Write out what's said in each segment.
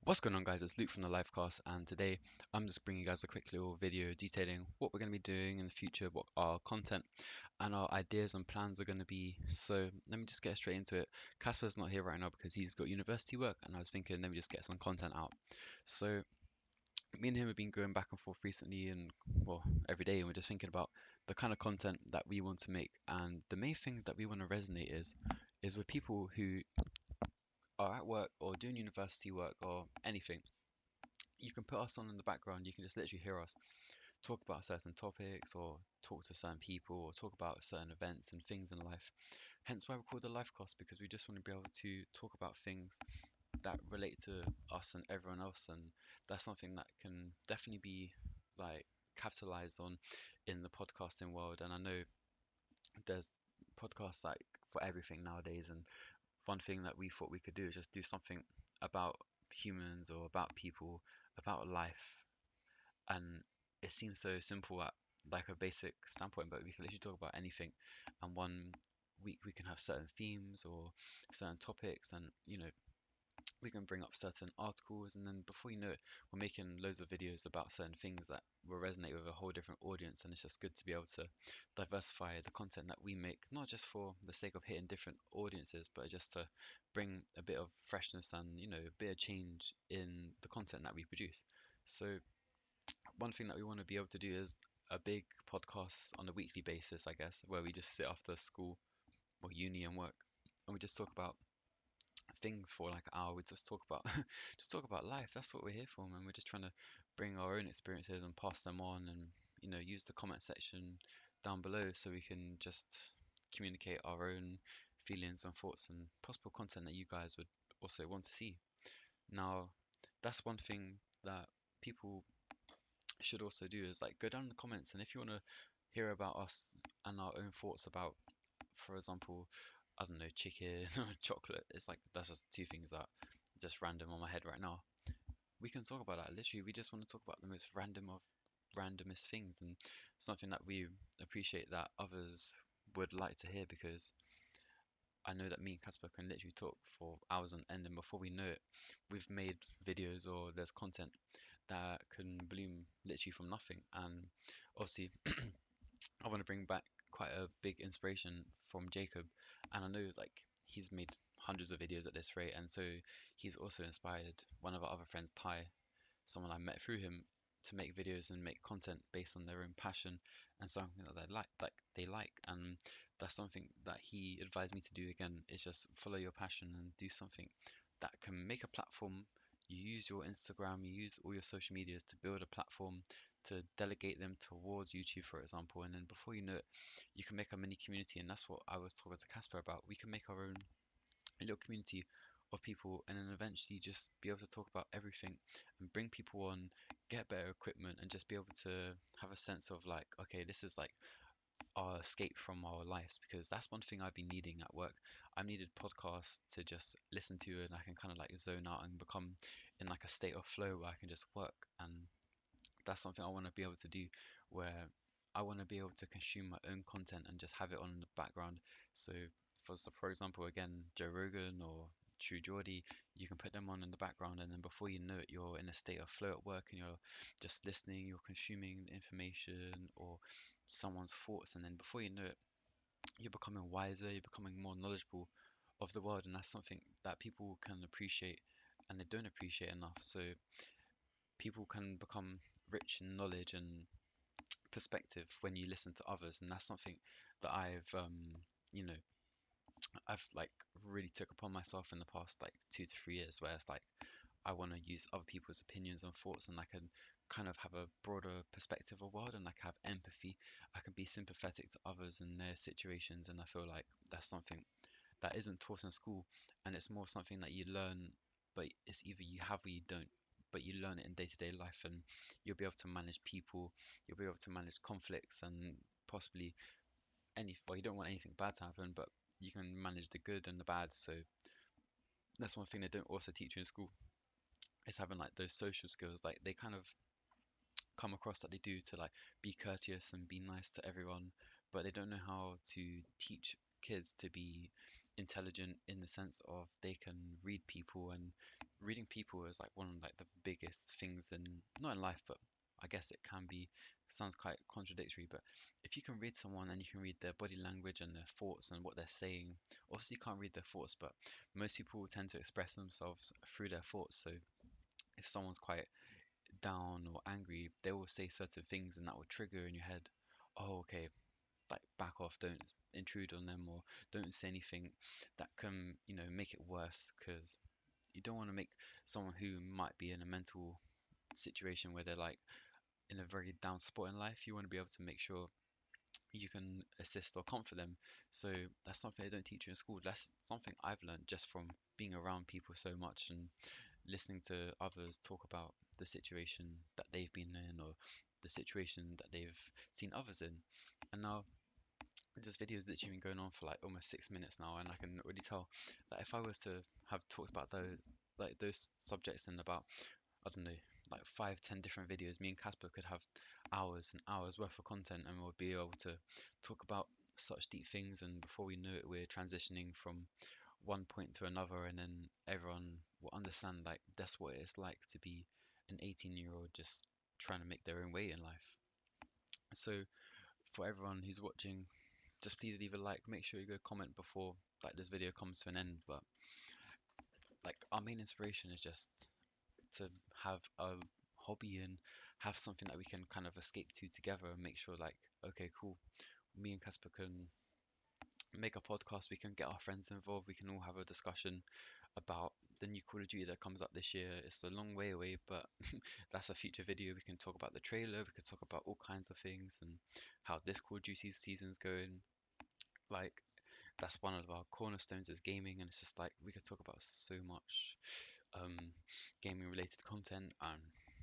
What's going on, guys? It's Luke from the Livecast, and today I'm just bringing you guys a quick little video detailing what we're going to be doing in the future, what our content and our ideas and plans are going to be. So let me just get straight into it. Casper's not here right now because he's got university work, and I was thinking let me just get some content out. So me and him have been going back and forth recently, and well, every day, and we're just thinking about the kind of content that we want to make. And the main thing that we want to resonate is with people who are at work or doing university work or anything. You can put us on in the background. You can just literally hear us talk about certain topics or talk to certain people or talk about certain events and things in life. Hence why we call the Lifecast, because we just want to be able to talk about things that relate to us and everyone else, and that's something that can definitely be like capitalized on in the podcasting world. And I know there's podcasts like for everything nowadays, and one thing that we thought we could do is just do something about humans or about people, about life. And it seems so simple at like a basic standpoint, but we can literally talk about anything. And one week we can have certain themes or certain topics, and we can bring up certain articles, and then before you know it, we're making loads of videos about certain things that will resonate with a whole different audience. And it's just good to be able to diversify the content that we make, not just for the sake of hitting different audiences, but just to bring a bit of freshness and a bit of change in the content that we produce. So one thing that we want to be able to do is a big podcast on a weekly basis, I guess, where we just sit after school or uni and work, and we just talk about things for like an hour. We just talk about just talk about life. That's what we're here for, man. We're just trying to bring our own experiences and pass them on, and use the comment section down below so we can just communicate our own feelings and thoughts and possible content that you guys would also want to see. Now, that's one thing that people should also do is like go down in the comments, and if you want to hear about us and our own thoughts about, for example, I don't know, chicken or chocolate. It's like that's just two things that are just random on my head right now. We can talk about that. Literally, we just want to talk about the most random of randomest things, and something that we appreciate that others would like to hear, because I know that me and Casper can literally talk for hours on end, and before we know it, we've made videos or there's content that can bloom literally from nothing. And obviously, I want to bring back quite a big inspiration from Jacob, and I know like he's made hundreds of videos at this rate, and so he's also inspired one of our other friends, Ty, someone I met through him, to make videos and make content based on their own passion and something that they like, and that's something that he advised me to do again, is just follow your passion and do something that can make a platform. You use your Instagram, you use all your social medias to build a platform, to delegate them towards YouTube, for example, and then before you know it, you can make a mini community. And that's what I was talking to Casper about. We can make our own little community of people, and then eventually just be able to talk about everything and bring people on, get better equipment, and just be able to have a sense of like, okay, this is like our escape from our lives, because that's one thing I've been needing at work. I've needed podcasts to just listen to, and I can kind of like zone out and become in like a state of flow where I can just work. And that's something I want to be able to do, where I want to be able to consume my own content and just have it on in the background. So for example, again, Joe Rogan or True Geordie, you can put them on in the background, and then before you know it, you're in a state of flow at work, and you're just listening, you're consuming the information or someone's thoughts, and then before you know it, you're becoming wiser, you're becoming more knowledgeable of the world, and that's something that people can appreciate and they don't appreciate enough. So people can become rich in knowledge and perspective when you listen to others, and that's something that you know I've like really took upon myself in the past like 2 to 3 years, where it's like I want to use other people's opinions and thoughts, and I can kind of have a broader perspective of the world, and like have empathy. I can be sympathetic to others and their situations, and I feel like that's something that isn't taught in school, and it's more something that you learn, but it's either you have or you don't. But you learn it in day-to-day life, and you'll be able to manage people, you'll be able to manage conflicts, and possibly well, you don't want anything bad to happen, but you can manage the good and the bad. So that's one thing they don't also teach you in school, is having like those social skills. Like they kind of come across that they do to like be courteous and be nice to everyone, but they don't know how to teach kids to be intelligent in the sense of they can read people, and reading people is like one of like the biggest things in, not in life, but I guess it can be, sounds quite contradictory, but if you can read someone and you can read their body language and their thoughts and what they're saying, obviously you can't read their thoughts, but most people tend to express themselves through their thoughts. So if someone's quite down or angry, they will say certain things and that will trigger in your head, oh, okay, like back off, don't intrude on them, or don't say anything that can, make it worse, because you don't want to make someone who might be in a mental situation where they're like in a very down spot in life, you want to be able to make sure you can assist or comfort them. So that's something they don't teach you in school. That's something I've learned just from being around people so much and listening to others talk about the situation that they've been in, or the situation that they've seen others in. And now this video has literally been going on for like almost 6 minutes now, and I can already tell that if I was to have talked about those subjects in about, I don't know, like 5, 10 different videos, me and Casper could have hours and hours worth of content, and we'll be able to talk about such deep things. And before we know it, we're transitioning from one point to another, and then everyone will understand like that's what it's like to be an 18-year-old just trying to make their own way in life. So for everyone who's watching, just please leave a like, make sure you go comment before like this video comes to an end. But like our main inspiration is just to have a hobby and have something that we can kind of escape to together, and make sure like, okay, cool, me and Casper can make a podcast, we can get our friends involved, we can all have a discussion about the new Call of Duty that comes up this year. It's a long way away, but that's a future video. We can talk about the trailer, we could talk about all kinds of things and how this Call of Duty season's going. Like, that's one of our cornerstones is gaming, and it's just like we could talk about so much um, gaming related content, and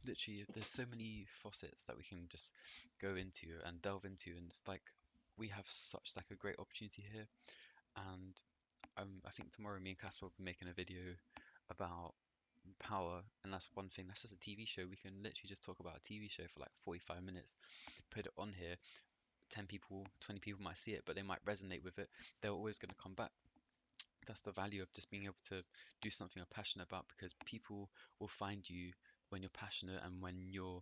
literally there's so many facets that we can just go into and delve into, and it's like we have such like a great opportunity here. And I think tomorrow me and Casper will be making a video about Power, and that's one thing. That's just a TV show. We can literally just talk about a TV show for like 45 minutes, put it on here. 10 people, 20 people might see it, but they might resonate with it. They're always going to come back. That's the value of just being able to do something you're passionate about, because people will find you when you're passionate and when you're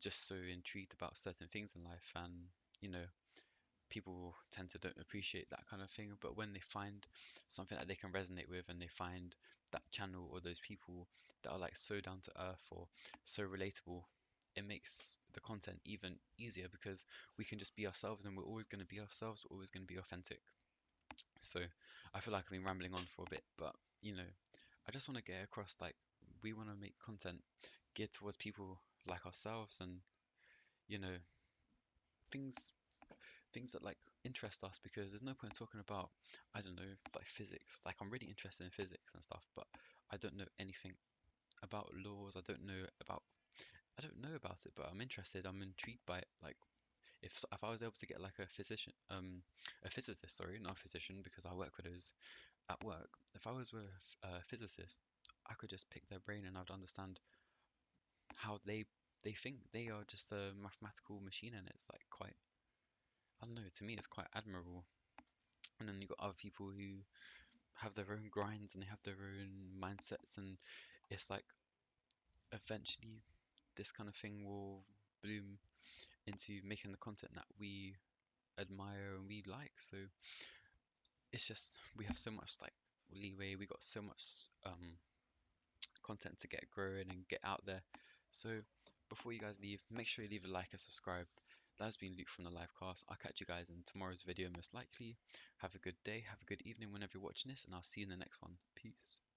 just so intrigued about certain things in life. And you know, people tend to don't appreciate that kind of thing, but when they find something that they can resonate with, and they find that channel or those people that are like so down to earth or so relatable, it makes the content even easier, because we can just be ourselves, and we're always going to be ourselves, we're always going to be authentic. So I feel like I've been rambling on for a bit, but I just want to get across like we want to make content geared towards people like ourselves, and you know, things things that like interest us, because there's no point talking about, I don't know, like physics. Like I'm really interested in physics and stuff, but I don't know anything about laws. I don't know about it, but I'm interested. I'm intrigued by it. Like if I was able to get like a physicist, sorry, not a physician, because I work with those at work. If I was with a physicist, I could just pick their brain and I'd understand how they think. They are just a mathematical machine, and it's like quite, I don't know, to me it's quite admirable. And then you got other people who have their own grinds and they have their own mindsets, and it's like eventually this kind of thing will bloom into making the content that we admire and we like. So it's just we have so much like leeway, we got so much content to get growing and get out there. So before you guys leave, make sure you leave a like and subscribe. That's been Luke from the Livecast. I'll catch you guys in tomorrow's video most likely. Have a good day, have a good evening whenever you're watching this, and I'll see you in the next one. Peace.